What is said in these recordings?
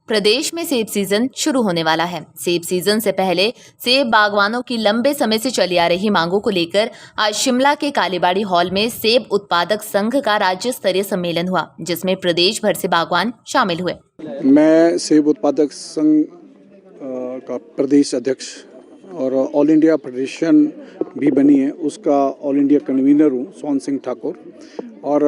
प्रदेश में सेब सीजन शुरू होने वाला है। सेब सीजन से पहले सेब बागवानों की लंबे समय से चली आ रही मांगों को लेकर आज शिमला के कालीबाड़ी हॉल में सेब उत्पादक संघ का राज्य स्तरीय सम्मेलन हुआ, जिसमें प्रदेश भर से बागवान शामिल हुए। मैं सेब उत्पादक संघ का प्रदेश अध्यक्ष और ऑल इंडिया फेडरेशन भी बनी है, उसका ऑल इंडिया कन्वीनर हूँ, सोहन सिंह ठाकुर। और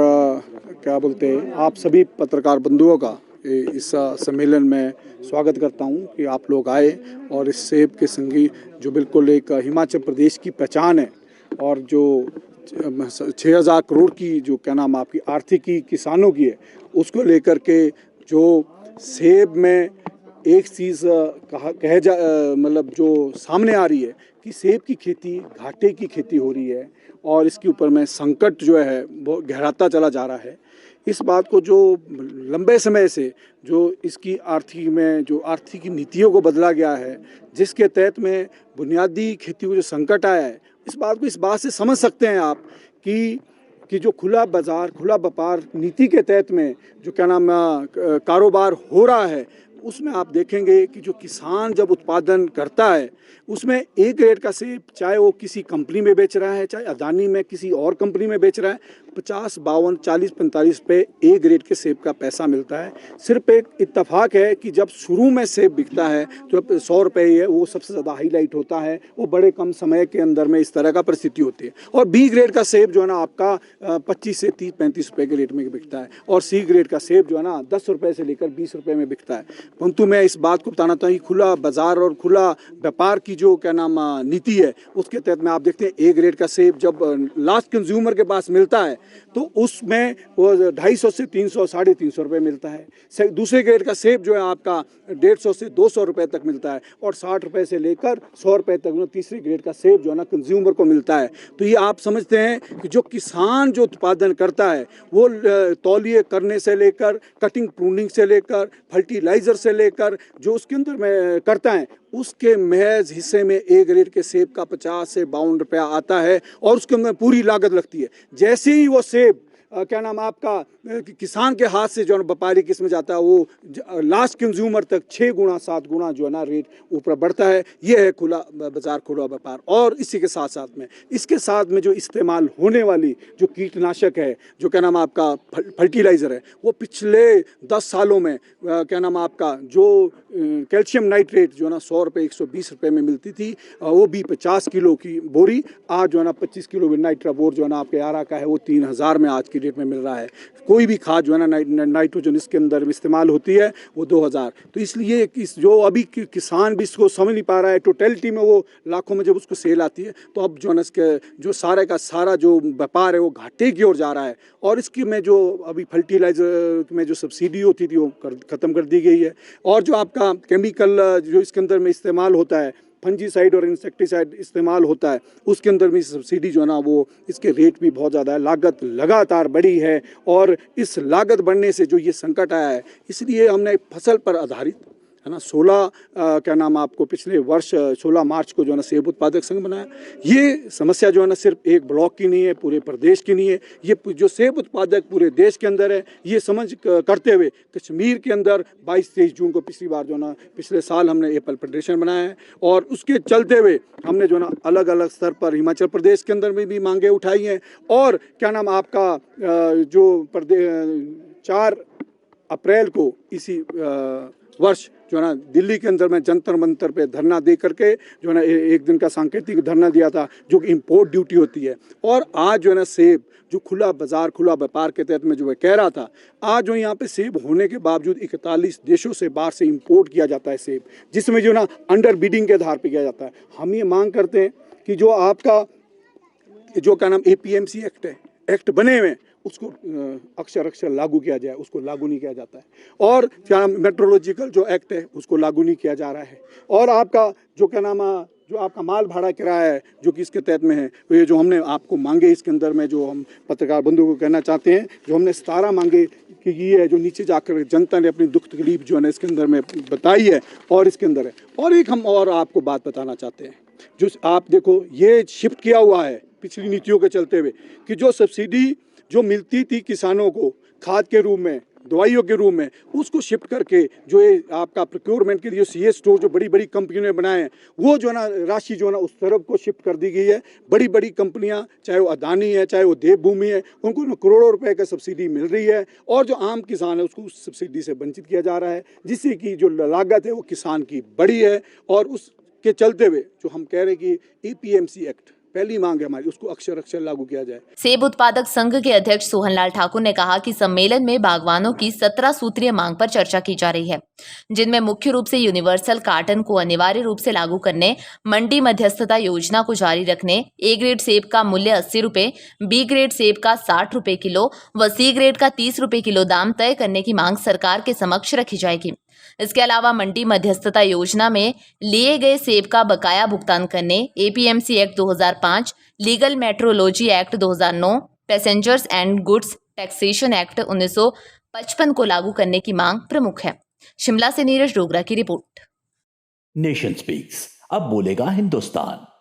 क्या बोलते हैं, आप सभी पत्रकार बंधुओं का इस सम्मेलन में स्वागत करता हूं कि आप लोग आए और इस सेब के संगी जो बिल्कुल एक हिमाचल प्रदेश की पहचान है और जो 6,000 करोड़ की जो क्या नाम आपकी आर्थिकी किसानों की है, उसको लेकर के जो सेब में एक चीज़ मतलब जो सामने आ रही है कि सेब की खेती घाटे की खेती हो रही है और इसके ऊपर में संकट जो है वो गहराता चला जा रहा है। इस बात को जो लंबे समय से जो इसकी आर्थिक नीतियों को बदला गया है, जिसके तहत में बुनियादी खेती को जो संकट आया है, इस बात से समझ सकते हैं आप कि जो खुला बाजार खुला व्यापार नीति के तहत में जो क्या नाम कारोबार हो रहा है, उसमें आप देखेंगे कि जो किसान जब उत्पादन करता है उसमें ए ग्रेड का सेब, चाहे वो किसी कंपनी में बेच रहा है, चाहे अदानी में किसी और कंपनी में बेच रहा है, 50, 52, 40, 45 पे ए ग्रेड के सेब का पैसा मिलता है। सिर्फ एक इत्तेफाक है कि जब शुरू में सेब बिकता है तो 100 रुपये ही है, वो सबसे ज़्यादा हाईलाइट होता है, वो बड़े कम समय के अंदर में इस तरह का परिस्थिति होती है। और बी ग्रेड का सेब जो है ना आपका 25 से 30-35 रुपये के रेट में बिकता है और सी ग्रेड का सेब जो है ना 10 रुपये से लेकर 20 रुपये में बिकता है। परंतु मैं इस बात को बताना चाहता हूँ, खुला बाजार और खुला व्यापार की जो क्या नाम नीति है, उसके तहत में आप देखते हैं ए ग्रेड का सेब जब लास्ट कंज्यूमर के पास मिलता है तो उसमें वो 250 से 300, 350 रुपये मिलता है। दूसरे ग्रेड का सेब जो है आपका 150 से 200 रुपये तक मिलता है और 60 रुपये से लेकर 100 रुपये तक तीसरी ग्रेड का सेब जो है ना कंज्यूमर को मिलता है। तो ये आप समझते हैं कि जो किसान जो उत्पादन करता है वो तौलिए करने से लेकर कटिंग प्रूनिंग से लेकर फर्टिलाइजर से लेकर जो उसके अंदर में करता है, उसके महज हिस्से में ए ग्रेड के सेब का 50 से 52 रुपया आता है और उसके अंदर पूरी लागत लगती है। जैसे ही वो सेब क्या नाम आपका किसान के हाथ से जो है व्यापारी किस्म जाता है, वो लास्ट कंज्यूमर तक 6 गुना 7 गुना जो है ना रेट ऊपर बढ़ता है। ये है खुला बाजार खुला व्यापार। और इसी के साथ साथ में इसके साथ में जो इस्तेमाल होने वाली जो कीटनाशक है, जो क्या नाम आपका फर्टिलाइज़र है, वो पिछले 10 सालों में क्या नाम आपका जो कैल्शियम नाइट्रेट जो है ना 100 रुपये 120 रुपये में मिलती थी, वो भी 50 किलो की बोरी आज जो है ना 25 किलो नाइट्रा बोर जो है ना आपके आरा का है, वो 3000 में आज की डेट में मिल रहा है। कोई भी खाद जो है ना नाइट्रोजन इसके अंदर इस्तेमाल होती है वो 2000। तो इसलिए जो अभी किसान भी इसको समझ नहीं पा रहा है, टोटलिटी में वो लाखों में जब उसको सेल आती है तो अब जो है ना इसके जो सारे का सारा जो व्यापार है वो घाटे की ओर जा रहा है। और इसकी में जो अभी फर्टिलाइजर में जो सब्सिडी होती थी वो ख़त्म कर दी गई है। और जो आपका केमिकल जो इसके अंदर में इस्तेमाल होता है, फंजीसाइड और इंसेक्टिसाइड इस्तेमाल होता है, उसके अंदर भी सब्सिडी जो है ना वो इसके रेट भी बहुत ज़्यादा है। लागत लगातार बढ़ी है और इस लागत बढ़ने से जो ये संकट आया है, इसलिए हमने फसल पर आधारित है ना 16 क्या नाम आपको पिछले वर्ष 16 मार्च को जो है ना सेब उत्पादक संघ बनाया। ये समस्या जो है ना सिर्फ एक ब्लॉक की नहीं है, पूरे प्रदेश की नहीं है, ये जो सेब उत्पादक पूरे देश के अंदर है। ये समझ करते हुए कश्मीर के अंदर 22-23 जून को पिछली बार जो है ना पिछले साल हमने एप्पल फेडरेशन बनाया है और उसके चलते हुए हमने जो है ना अलग अलग स्तर पर हिमाचल प्रदेश के अंदर में भी मांगे उठाई हैं। और क्या नाम आपका जो 4 अप्रैल को इसी वर्ष जो है ना दिल्ली के अंदर में जंतर मंतर पे धरना दे करके जो है ना एक दिन का सांकेतिक धरना दिया था, जो कि इम्पोर्ट ड्यूटी होती है। और आज जो है ना सेब जो खुला बाजार खुला व्यापार के तहत में जो है कह रहा था, आज जो यहाँ पे सेब होने के बावजूद 41 देशों से बाहर से इम्पोर्ट किया जाता है सेब, जिसमें जो ना अंडर बिडिंग के आधार पर किया जाता है। हम ये मांग करते हैं कि जो आपका जो क्या नाम APMC एक्ट बने हुए उसको अक्षर लागू किया जाए, उसको लागू नहीं किया जाता है। और क्या नाम मेट्रोलॉजिकल जो एक्ट है उसको लागू नहीं किया जा रहा है। और आपका जो क्या नाम जो आपका माल भाड़ा किराया है जो कि इसके तहत में है, तो ये जो हमने आपको मांगे इसके अंदर में जो हम पत्रकार बंधुओं को कहना चाहते हैं, जो हमने 17 मांगे कि ये है जो नीचे जाकर जनता ने अपनी दुख तकलीफ जो है ना इसके अंदर में बताई है और इसके अंदर है। और एक हम और आपको बात बताना चाहते हैं, जो आप देखो ये शिफ्ट किया हुआ है पिछली नीतियों के चलते हुए कि जो सब्सिडी जो मिलती थी किसानों को खाद के रूप में, दवाइयों के रूप में, उसको शिफ्ट करके जो ये आपका प्रोक्योरमेंट के लिए CS स्टोर जो बड़ी बड़ी कंपनियों ने बनाए हैं, वो जो ना राशि जो ना उस तरफ को शिफ्ट कर दी गई है। बड़ी बड़ी कंपनियां, चाहे वो अदानी है, चाहे वो देवभूमि है, उनको ना करोड़ों रुपए का सब्सिडी मिल रही है और जो आम किसान है उसको उस सब्सिडी से वंचित किया जा रहा है, जिससे कि जो लागत है वो किसान की बड़ी है। और उसके चलते हुए जो हम कह रहे हैं कि APMC एक्ट पहली मांग है हमारी, उसको अक्षर अक्षर लागू किया जाए। सेब उत्पादक संघ के अध्यक्ष सोहनलाल ठाकुर ने कहा कि सम्मेलन में बागवानों की 17 सूत्रीय मांग पर चर्चा की जा रही है, जिनमें मुख्य रूप से यूनिवर्सल कार्टन को अनिवार्य रूप से लागू करने, मंडी मध्यस्थता योजना को जारी रखने, A ग्रेड सेब का मूल्य 80 रुपए, B ग्रेड सेब का 60 रुपए किलो व C ग्रेड का 30 रुपए किलो दाम तय करने की मांग सरकार के समक्ष रखी जाएगी। इसके अलावा मंडी मध्यस्थता योजना में लिए गए सेब का बकाया भुगतान करने, APMC act 2005, legal metrology act 2009, passengers and goods taxation act 1955 को लागू करने की मांग प्रमुख है। शिमला से नीरज डोगरा की रिपोर्ट। नेशन स्पीक्स, अब बोलेगा हिंदुस्तान।